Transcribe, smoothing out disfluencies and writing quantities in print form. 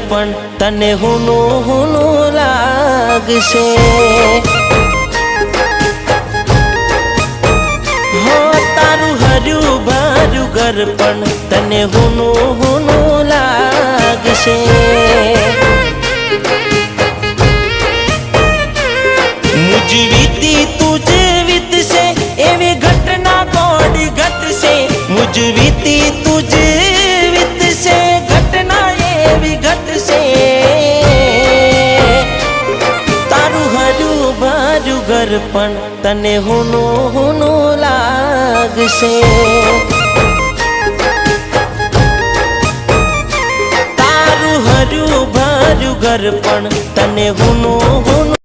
પણ તને હુનું હુનું લાગશે। હો તારું હર્યું ભર્યું ઘર પણ તને હુનું હુનું લાગશે। મુજ વીતી તુજ વીતશે એવી ઘટના કોડી ઘટશે। મુજ વીતી તુજ વીતશે ઘટના એવી ઘટશે। તારું હર્યું ભર્યું ઘર પણ તને હુનું હુનું લાગશે। તારું હર્યું ભર્યું ઘર પણ તને હુનું હુનું